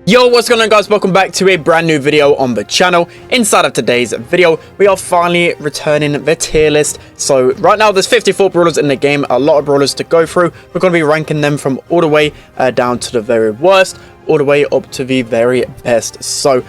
Yo, what's going on, guys? Welcome back to a brand new video on the channel. Inside of today's video, we are finally returning the tier list. So right now there's 54 brawlers in the game, a lot of brawlers to go through. We're going to be ranking them from all the way down to the very worst, all the way up to the very best. So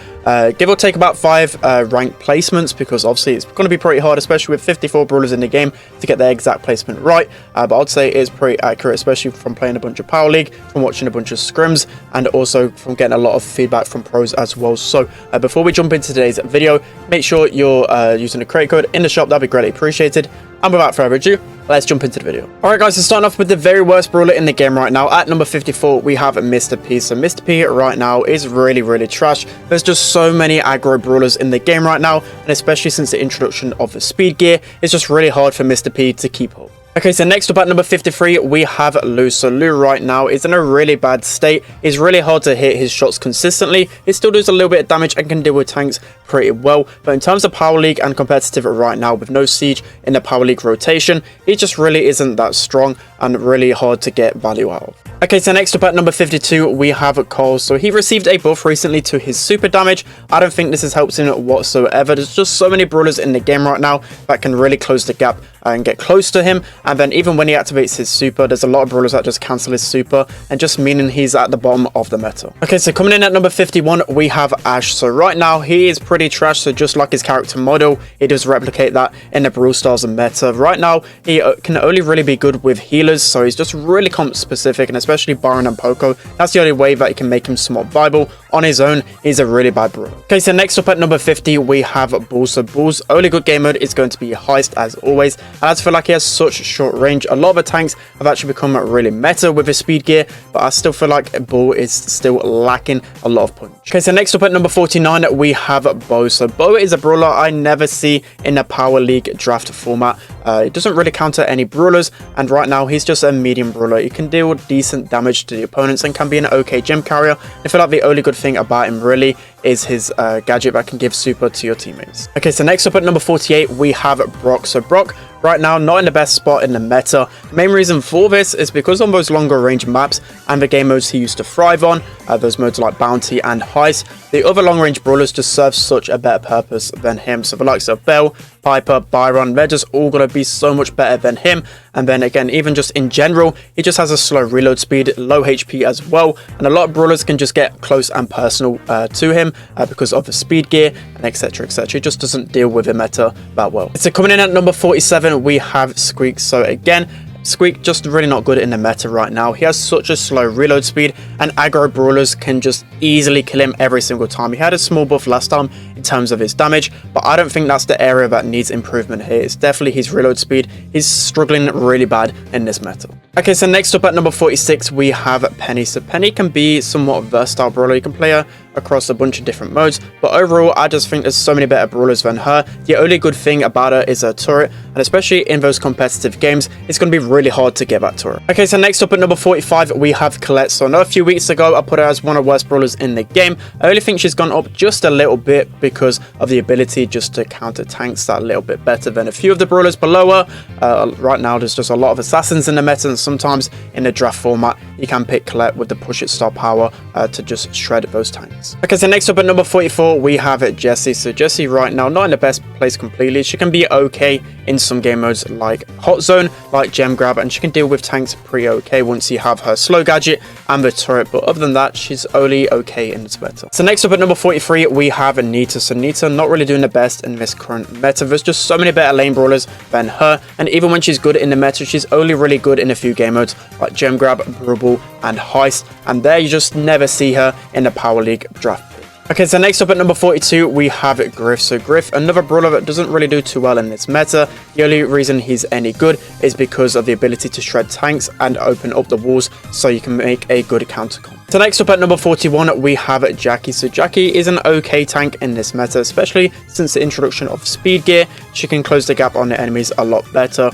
give or take about 5 rank placements, because obviously it's going to be pretty hard, especially with 54 brawlers in the game, to get their exact placement right. But I'd say it is pretty accurate, especially from playing a bunch of Power League, from watching a bunch of scrims, and also from getting a lot of feedback from pros as well. So before we jump into today's video, make sure you're using the create code in the shop. That'd be greatly appreciated. And without further ado, let's jump into the video. Alright guys, so starting off with the very worst brawler in the game right now. At number 54, we have Mr. P. So Mr. P right now is really trash. There's just so many aggro brawlers in the game right now, and especially since the introduction of the speed gear, it's just really hard for Mr. P to keep up. Okay, so next up at number 53, we have Lou. So Lou right now is in a really bad state. It's really hard to hit his shots consistently. He still does a little bit of damage and can deal with tanks pretty well. But in terms of Power League and competitive right now, with no Siege in the Power League rotation, he just really isn't that strong and really hard to get value out of. Okay, so next up at number 52, we have Cole. So he received a buff recently to his super damage. I don't think this has helped him whatsoever. There's just so many brawlers in the game right now that can really close the gap and get close to him. And then even when he activates his super, there's a lot of brawlers that just cancel his super, and just meaning he's at the bottom of the meta. Okay, so coming in at number 51, we have Ash. So right now he is pretty trash. So just like his character model, he does replicate that in the Brawl Stars meta. Right now he can only really be good with healers, so he's just really comp specific, and especially Byron and Poco, that's the only way that he can make him somewhat viable. On his own, he's a really bad brawler. Okay, so next up at number 50, we have Bull. So Bull's only good game mode is going to be Heist, as always. And I just feel like he has such short range. A lot of the tanks have actually become really meta with his speed gear, but I still feel like Bull is still lacking a lot of punch. Okay, so next up at number 49, we have Bo. So Bo is a brawler I never see in the Power League draft format. It doesn't really counter any brawlers, and right now he's just a medium brawler. He can deal decent damage to the opponents and can be an okay gem carrier. I feel like the only good thing about him really is his gadget that can give super to your teammates. Okay, so next up at number 48, we have Brock. So Brock right now not in the best spot in the meta. The main reason for this is because on those longer range maps and the game modes he used to thrive on, those modes like Bounty and Heist, the other long range brawlers just serve such a better purpose than him. So the likes of Bell, Piper, Byron, they're just all going to be so much better than him. And then again, even just in general, he just has a slow reload speed, low HP as well, and a lot of brawlers can just get close and personal to him because of the speed gear and etc. He just doesn't deal with the meta that well. So coming in at number 47, we have Squeak. So again, Squeak just really not good in the meta right now. He has such a slow reload speed, and aggro brawlers can just easily kill him every single time. He had a small buff last time in terms of his damage, but I don't think that's the area that needs improvement here. It's definitely his reload speed. He's struggling really bad in this meta. Okay, so next up at number 46, we have Penny. So Penny can be somewhat versatile brawler. You can play her across a bunch of different modes, but overall I just think there's so many better brawlers than her. The only good thing about her is her turret, and especially in those competitive games, it's going to be really hard to get that turret. Okay, so next up at number 45, we have Colette. So I know a few weeks ago I put her as one of the worst brawlers in the game. I only think she's gone up just a little bit because of the ability just to counter tanks that a little bit better than a few of the brawlers below her. Right now there's just a lot of assassins in the meta, and sometimes in the draft format you can pick Colette with the push it star power to just shred those tanks. Okay, so next up at number 44, we have Jessie. So Jessie right now not in the best place completely. She can be okay in some game modes like Hot Zone, like Gem Grab, and she can deal with tanks pretty okay once you have her slow gadget and the turret, but other than that she's only okay in this meta. So next up at number 43, we have Nita. So Nita not really doing the best in this current meta. There's just so many better lane brawlers than her, and even when she's good in the meta, she's only really good in a few game modes like Gem Grab, Brawl, and Heist, and there you just never see her in the Power League draft. Okay, so next up at number 42, we have Griff. So Griff, another brawler that doesn't really do too well in this meta. The only reason he's any good is because of the ability to shred tanks and open up the walls, so you can make a good counter comp. So next up at number 41, we have Jackie. So Jackie is an okay tank in this meta, especially since the introduction of speed gear. She can close the gap on the enemies a lot better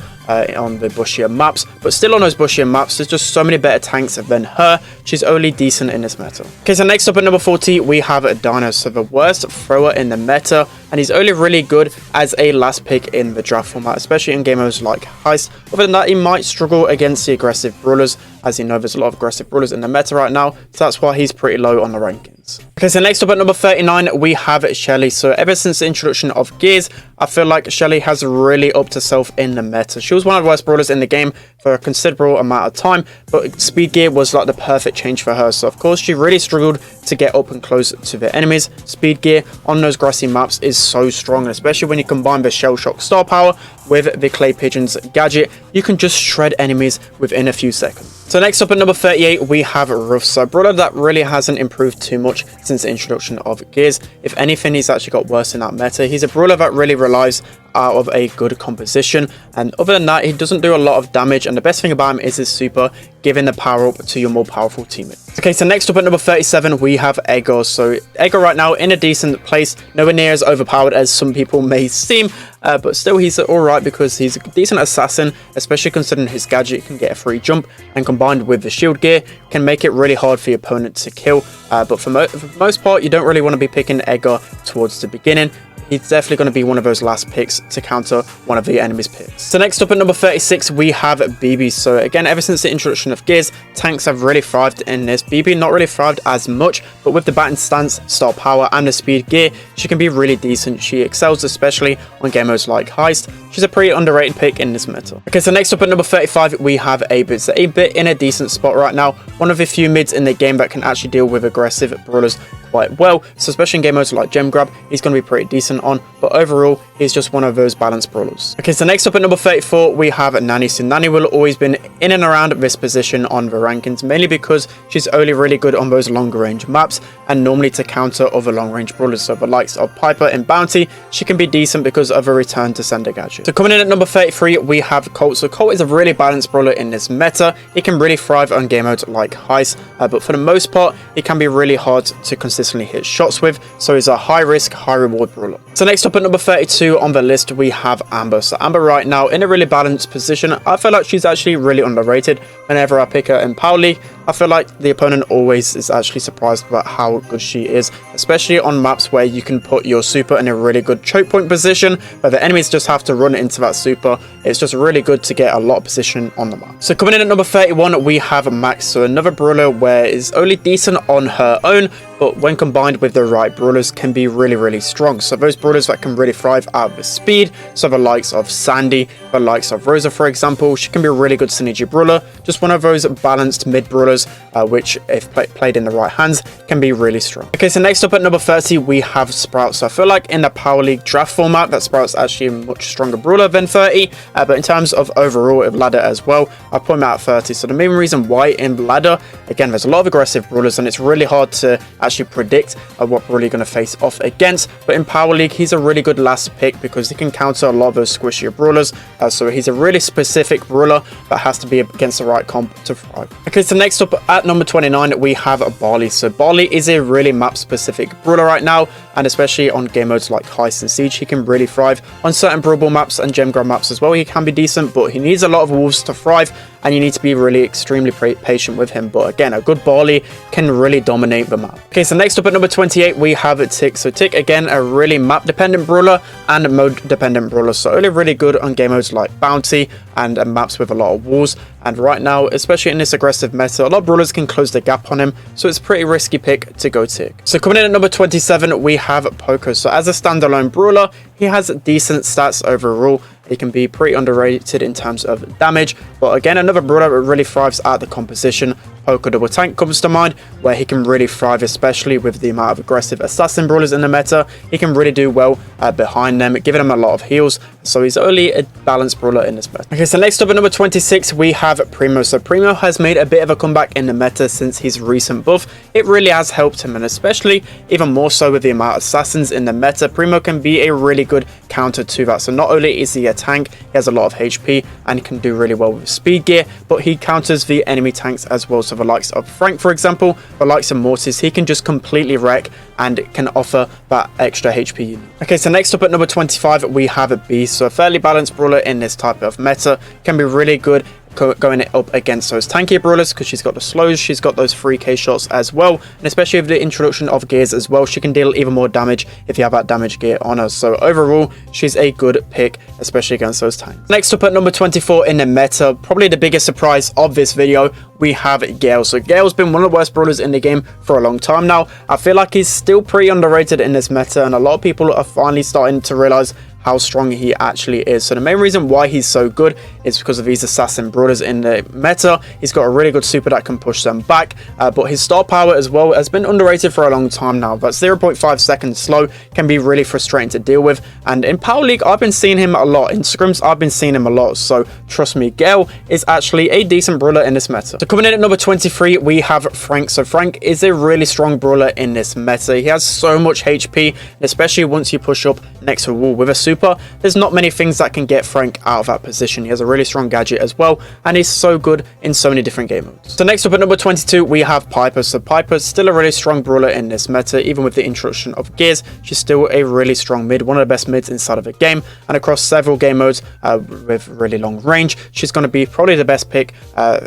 on the bushier maps, but still on those bushier maps there's just so many better tanks than her. She's only decent in this meta. Okay, so next up at number 40, we have Dino. So the worst thrower in the meta, and he's only really good as a last pick in the draft format, especially in game modes like Heist. Other than that, he might struggle against the aggressive brawlers. As you know, there's a lot of aggressive brawlers in the meta right now, so that's why he's pretty low on the rankings. it. Okay, so next up at number 39, we have Shelly. So ever since the introduction of gears, I feel like Shelly has really upped herself in the meta. She was one of the worst brawlers in the game for a considerable amount of time, but speed gear was like the perfect change for her. So of course, she really struggled to get up and close to the enemies. Speed gear on those grassy maps is so strong, and especially when you combine the Shell Shock star power with the Clay Pigeons gadget, you can just shred enemies within a few seconds. So next up at number 38, we have Ruff. So a brawler that really hasn't improved too much since the introduction of gears. If anything, he's actually got worse in that meta. He's a brawler that really relies out of a good composition, and other than that, he doesn't do a lot of damage, and the best thing about him is his super, giving the power up to your more powerful teammates. Okay, so next up at number 37, we have Edgar. So Edgar right now in a decent place, nowhere near as overpowered as some people may seem, but still he's alright because he's a decent assassin, especially considering his gadget can get a free jump, and combined with the shield gear can make it really hard for your opponent to kill. But for the most part, you don't really want to be picking Edgar towards the beginning. He's definitely going to be one of those last picks to counter one of the enemy's picks. So next up at number 36, we have BB. So again, ever since the introduction of gears, tanks have really thrived in this. BB not really thrived as much, but with the batting stance, star power, and the speed gear, she can be really decent. She excels especially on game modes like Heist. She's a pretty underrated pick in this meta. Okay, so next up at number 35, we have 8-Bit. So 8-Bit in a decent spot right now. One of the few mids in the game that can actually deal with aggressive brawlers quite well. So especially in game modes like Gem Grab, he's going to be pretty decent on, but overall, he's just one of those balanced brawlers. Okay, so next up at number 34, we have Nani. So Nani will always been in and around this position on the rankings, mainly because she's only really good on those longer range maps, and normally to counter other long range brawlers. So the likes of Piper and Bounty, she can be decent because of a return to sender gadget. So coming in at number 33, we have Colt. So Colt is a really balanced brawler in this meta. He can really thrive on game modes like Heist, but for the most part, he can be really hard to consistently hit shots with, so he's a high risk, high reward brawler. So next up at number 32 on the list, we have Amber. So Amber right now in a really balanced position. I feel like she's actually really underrated. Whenever I pick her in Power League, I feel like the opponent always is actually surprised about how good she is, especially on maps where you can put your super in a really good choke point position, where the enemies just have to run into that super. It's just really good to get a lot of position on the map. So coming in at number 31, we have Max. So another brawler where is only decent on her own, but when combined with the right brawlers can be really strong. So those brawlers that can really thrive out of the speed, so the likes of Sandy, the likes of Rosa for example, she can be a really good synergy brawler, just one of those balanced mid brawlers, which if played in the right hands can be really strong. Okay, so next up at number 30, we have Sprout. So I feel like in the Power League draft format that Sprout's actually a much stronger brawler than 30, but in terms of overall of ladder as well, I put him out at 30. So the main reason why in ladder, again, there's a lot of aggressive brawlers and it's really hard to actually predict what brawler you're going to face off against, but in Power League he's a really good last pick because he can counter a lot of those squishier brawlers, so he's a really specific brawler that has to be against the right comp to thrive. Okay, so next up at number 29, we have Barley. So Barley is a really map specific brawler right now, and especially on game modes like Heist and Siege, he can really thrive. On certain Brawl Ball maps and Gem Grab maps as well, he can be decent, but he needs a lot of wolves to thrive, and you need to be really extremely patient with him. But again, a good Barley can really dominate the map. Okay, so next up at number 28, we have Tick. So Tick, again, a really map dependent brawler and mode dependent brawler, so only really good on game modes like Bounty and maps with a lot of walls. And right now, especially in this aggressive meta, a lot of brawlers can close the gap on him, so it's a pretty risky pick to go Tick. So coming in at number 27, we have Poco. So as a standalone brawler, he has decent stats overall. He can be pretty underrated in terms of damage, but again, another brawler that really thrives at the composition. Poco Double Tank comes to mind, where he can really thrive, especially with the amount of aggressive assassin brawlers in the meta. He can really do well behind them, giving them a lot of heals, so he's only a balanced brawler in this meta. Okay, so next up at number 26, we have Primo. So Primo has made a bit of a comeback in the meta since his recent buff. It really has helped him, and especially even more so with the amount of assassins in the meta, Primo can be a really good counter to that. So not only is he a tank, he has a lot of HP and can do really well with speed gear, but he counters the enemy tanks as well. So the likes of Frank, for example, the likes of Mortis, he can just completely wreck and can offer that extra HP you need. Okay, so next up at number 25, we have a Beast. So a fairly balanced brawler in this type of meta, can be really good going up against those tankier brawlers because she's got the slows, she's got those 3k shots as well, and especially with the introduction of gears as well, she can deal even more damage if you have that damage gear on her. So overall, she's a good pick, especially against those tanks. Next up at number 24 in the meta, probably the biggest surprise of this video, we have Gale. So Gale's been one of the worst brawlers in the game for a long time now. I feel like he's still pretty underrated in this meta, and a lot of people are finally starting to realize how strong he actually is. So the main reason why he's so good is because of these assassin brawlers in the meta. He's got a really good super that can push them back, but his star power as well has been underrated for a long time now. That 0.5 seconds slow can be really frustrating to deal with, and in Power League I've been seeing him a lot. In scrims I've been seeing him a lot, so trust me, Gale is actually a decent brawler in this meta. So coming in at number 23, we have Frank. So Frank is a really strong brawler in this meta. He has so much HP, and especially once you push up next to a wall with a super, there's not many things that can get Frank out of that position. He has a really strong gadget as well, and he's so good in so many different game modes. So next up at number 22, we have Piper. So Piper's still a really strong brawler in this meta. Even with the introduction of gears, she's still a really strong mid, one of the best mids inside of the game, and across several game modes with really long range, she's going to be probably the best pick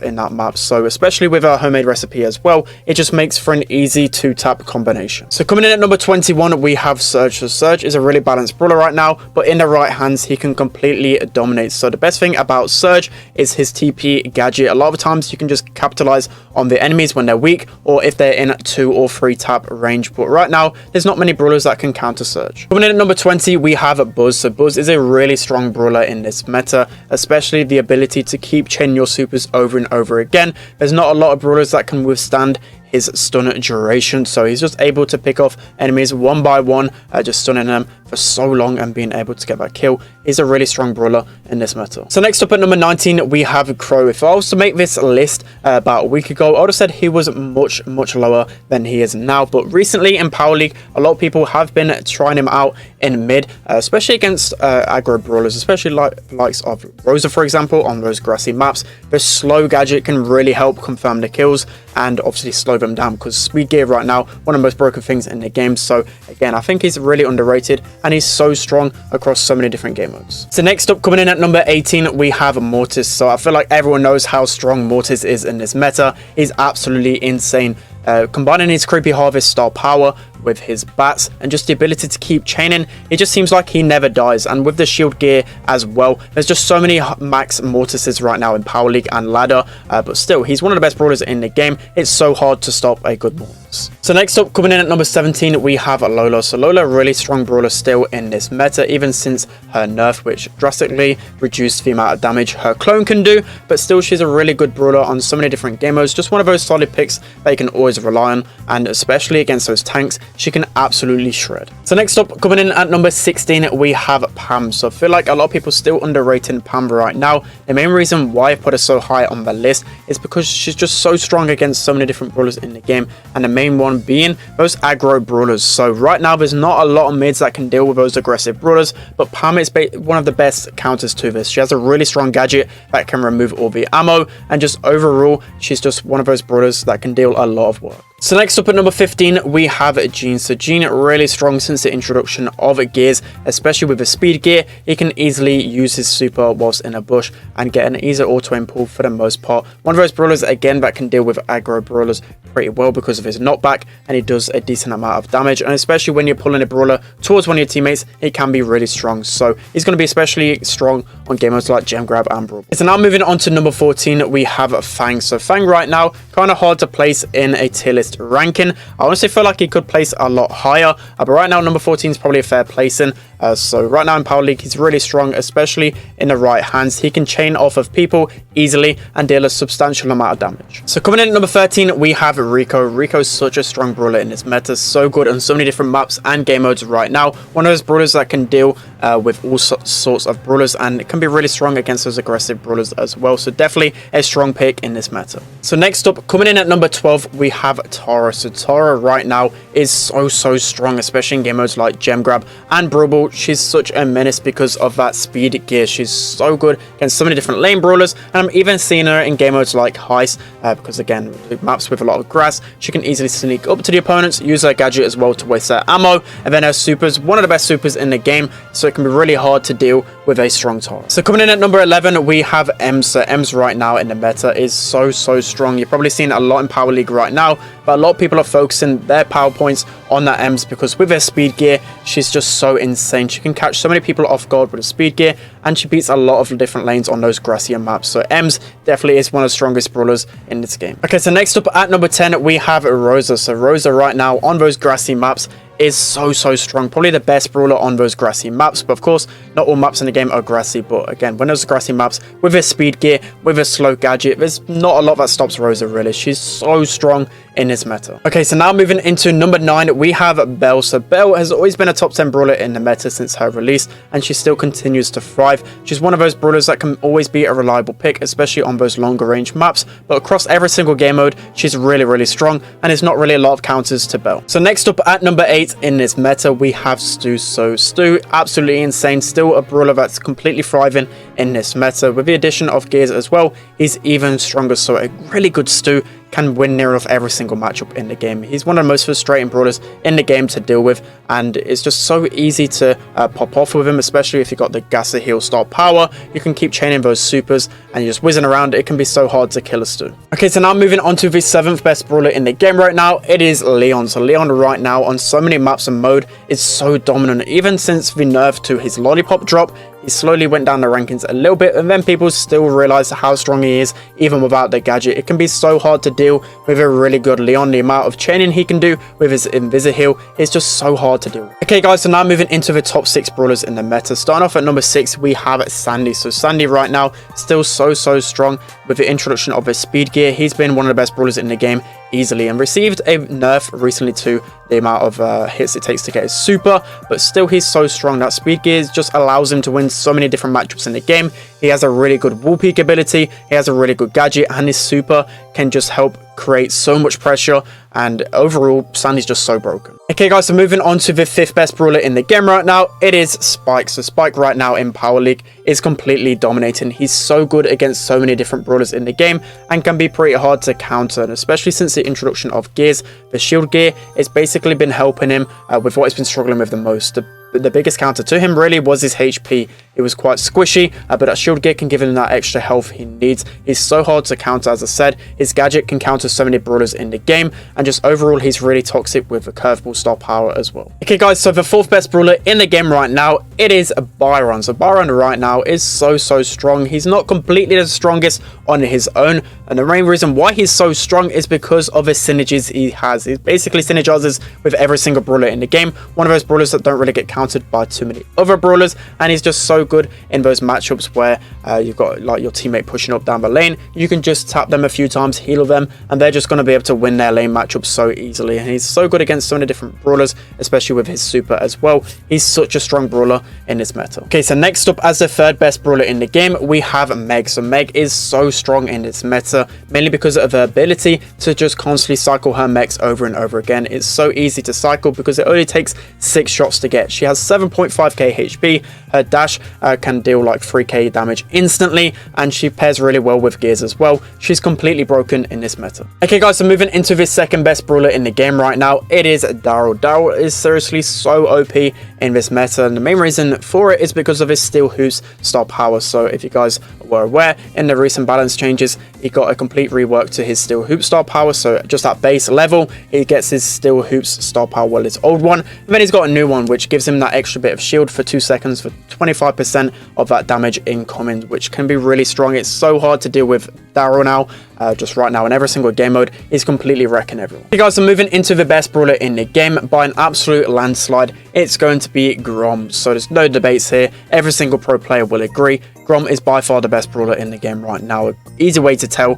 in that map. So especially with her homemade recipe as well, it just makes for an easy 2-tap combination. So coming in at number 21, we have Surge. So Surge is a really balanced brawler right now, but in the right hands he can completely dominate. So the best thing about Surge is his TP gadget. A lot of times you can just capitalize on the enemies when they're weak, or if they're in 2 or 3 tap range, but right now there's not many brawlers that can counter Surge. Coming in at number 20, we have Buzz. So Buzz is a really strong brawler in this meta, especially the ability to keep chaining your supers over and over again. There's not a lot of brawlers that can withstand his stun duration, so he's just able to pick off enemies one by one, just stunning them for so long and being able to get that kill. He's a really strong brawler in this meta. So next up at number 19, we have Crow. If I was to make this list about a week ago, I would have said he was much lower than he is now, but recently in Power League, a lot of people have been trying him out in mid, especially against aggro brawlers, especially likes of Rosa, for example, on those grassy maps. The slow gadget can really help confirm the kills and obviously slow them down, because speed gear right now, one of the most broken things in the game. So again, I think he's really underrated, and he's so strong across so many different game modes. So next up, coming in at number 18, we have Mortis. So I feel like everyone knows how strong Mortis is in this meta. He's absolutely insane. Combining his creepy harvest style power with his bats and just the ability to keep chaining, it just seems like he never dies. And with the shield gear as well, there's just so many max Mortises right now in Power League and ladder, but still, he's one of the best brawlers in the game. It's so hard to stop a good Mortis. So next up, coming in at number 17, we have Lola. So Lola, really strong brawler still in this meta, even since her nerf, which drastically reduced the amount of damage her clone can do, but still she's a really good brawler on so many different game modes. Just one of those solid picks that you can always rely on, and especially against those tanks, she can absolutely shred. So next up, coming in at number 16, we have Pam. So I feel like a lot of people still underrating Pam right now. The main reason why I put her so high on the list is because she's just so strong against so many different brawlers in the game, and the main one being those aggro brawlers. So right now there's not a lot of mids that can deal with those aggressive brawlers, but Pam is one of the best counters to this. She has a really strong gadget that can remove all the ammo, and just overall she's just one of those brawlers that can deal a lot of work. So next up at number 15, we have Jean. So Jean, really strong since the introduction of gears, especially with the speed gear. He can easily use his super whilst in a bush and get an easy auto aim pull for the most part. One of those brawlers again that can deal with aggro brawlers pretty well because of his knockback, and he does a decent amount of damage, and especially when you're pulling a brawler towards one of your teammates, he can be really strong. So he's going to be especially strong on game modes like Gem Grab and Brawl. So now moving on to number 14, we have Fang. So Fang right now, kind of hard to place in a tier list ranking. I honestly feel like he could place a lot higher, but right now number 14 is probably a fair placing. So right now in Power League, he's really strong, especially in the right hands. He can chain off of people easily and deal a substantial amount of damage. So coming in at number 13, we have Rico. Rico's such a strong brawler in this meta, so good on so many different maps and game modes right now. One of those brawlers that can deal with all sorts of brawlers, and it can be really strong against those aggressive brawlers as well. So definitely a strong pick in this meta. So next up, coming in at number 12, we have Tara. So Tara right now is so strong, especially in game modes like Gem Grab and Brawl. overall, she's such a menace because of that speed gear. She's so good against so many different lane brawlers, and I'm even seeing her in game modes like Heist, because again, maps with a lot of grass, she can easily sneak up to the opponents, use her gadget as well to waste her ammo, and then her supers, one of the best supers in the game, so it can be really hard to deal with a strong target. So coming in at number 11, we have Ems. So Ems right now in the meta is so strong. You're probably seeing a lot in Power League right now, but a lot of people are focusing their power points on that Ems because with her speed gear, she's just so insane. She can catch so many people off guard with a speed gear, and she beats a lot of different lanes on those grassier maps. So Ems definitely is one of the strongest brawlers in this game. Okay, so next up at number 10, we have Rosa. So Rosa right now on those grassy maps is so strong, probably the best brawler on those grassy maps, but of course not all maps in the game are grassy. But again, when those grassy maps with her speed gear, with her slow gadget, there's not a lot that stops Rosa really. She's so strong in this meta. Okay, so now moving into number 9, we have Belle. So Belle has always been a top 10 brawler in the meta since her release, and she still continues to thrive. She's one of those brawlers that can always be a reliable pick, especially on those longer range maps, but across every single game mode, she's really strong, and there's not really a lot of counters to Belle. So next up at number 8 in this meta, we have Stu. So Stu, absolutely insane, still a brawler that's completely thriving in this meta. With the addition of gears as well, he's even stronger. So a really good Stu can win near enough every single matchup in the game. He's one of the most frustrating brawlers in the game to deal with, and it's just so easy to pop off with him, especially if you got the Gasser Heal star power. You can keep chaining those supers and you're just whizzing around. It can be so hard to kill a Stu. Okay, so now moving on to the 7th best brawler in the game right now, it is Leon. So Leon right now on so many maps and mode is so dominant. Even since the nerf to his lollipop drop, he slowly went down the rankings a little bit, and then people still realize how strong he is even without the gadget. It can be so hard to deal with a really good Leon. The amount of chaining he can do with his Invisi-Heal is just so hard to deal with. Okay guys, so now moving into the top 6 brawlers in the meta. Starting off at number 6, we have Sandy. So Sandy right now still so strong with the introduction of his speed gear. He's been one of the best brawlers in the game easily, and received a nerf recently to the amount of hits it takes to get his super, but still he's so strong. That speed gear just allows him to win so many different matchups in the game. He has a really good wall peek ability, he has a really good gadget, and his super can just help create so much pressure, and overall Sandy's just so broken. Okay guys, so moving on to the 5th best brawler in the game right now, it is Spike. So Spike right now in Power League is completely dominating. He's so good against so many different brawlers in the game and can be pretty hard to counter, and especially since the introduction of gears. The shield gear has basically been helping him with what he's been struggling with the most. The biggest counter to him really was his HP. It was quite squishy, but that shield gear can give him that extra health he needs. He's so hard to counter, as I said. His gadget can counter so many brawlers in the game, and just overall he's really toxic with the curveball star power as well. Okay guys, so the 4th best brawler in the game right now, it is Byron. So Byron right now is so strong. He's not completely the strongest on his own, and the main reason why he's so strong is because of his synergies he has. He basically synergizes with every single brawler in the game. One of those brawlers that don't really get countered by too many other brawlers, and he's just so good in those matchups where you've got like your teammate pushing up down the lane. You can just tap them a few times, heal them, and they're just going to be able to win their lane matchups so easily. And he's so good against so many different brawlers, especially with his super as well. He's such a strong brawler in this meta. Okay, so next up as the 3rd best brawler in the game, we have Meg. So Meg is so strong in this meta, mainly because of her ability to just constantly cycle her mechs over and over again. It's so easy to cycle because it only takes 6 shots to get. She has 7.5k HP. Her dash can deal like 3k damage instantly, and she pairs really well with gears as well. She's completely broken in this meta. Okay guys, so moving into the 2nd best brawler in the game right now, it is Daryl. Daryl is seriously so OP in this meta, and the main reason for it is because of his Steel Hoops star power. So if you guys were aware, in the recent balance changes, he got a complete rework to his Steel Hoop star power. So just at base level, he gets his Steel Hoops star power, well, his old one, and then he's got a new one which gives him that extra bit of shield for 2 seconds for 25% of that damage incoming, which can be really strong. It's so hard to deal with Daryl now. Just right now in every single game mode, he's completely wrecking everyone. Okay guys, so moving into the best brawler in the game by an absolute landslide, it's going to be Grom. So there's no debates here. Every single pro player will agree. Grom is by far the best brawler in the game right now. An easy way to tell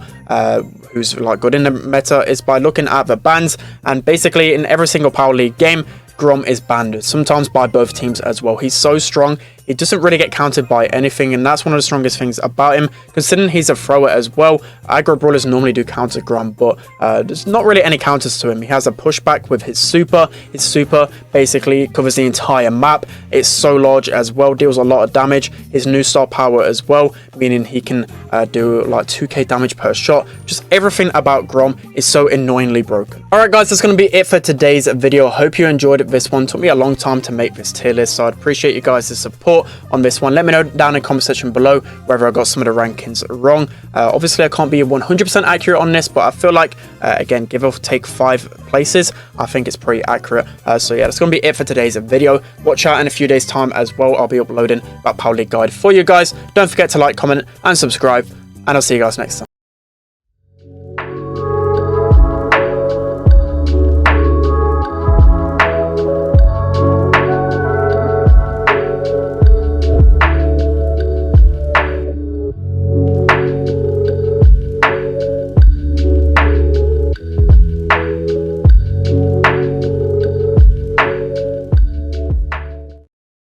who's like good in the meta is by looking at the bans, and basically in every single Power League game, Grom is banned, sometimes by both teams as well. He's so strong, he doesn't really get countered by anything, and that's one of the strongest things about him, considering he's a thrower as well. Aggro brawlers normally do counter Grom, but there's not really any counters to him. He has a pushback with his super. His super basically covers the entire map. It's so large as well, deals a lot of damage. His new star power as well, meaning he can do like 2k damage per shot. Just everything about Grom is so annoyingly broken. Alright guys, that's going to be it for today's video. Hope you enjoyed this one. It took me a long time to make this tier list, so I'd appreciate you guys' support on this one. Let me know down in the comment section below whether I got some of the rankings wrong. Obviously I can't be 100% accurate on this, but I feel like again, give or take 5 places, I think it's pretty accurate. So yeah, that's going to be it for today's video. Watch out in a few days time as well. I'll be uploading that Power League guide for you guys. Don't forget to like, comment and subscribe, and I'll see you guys next time.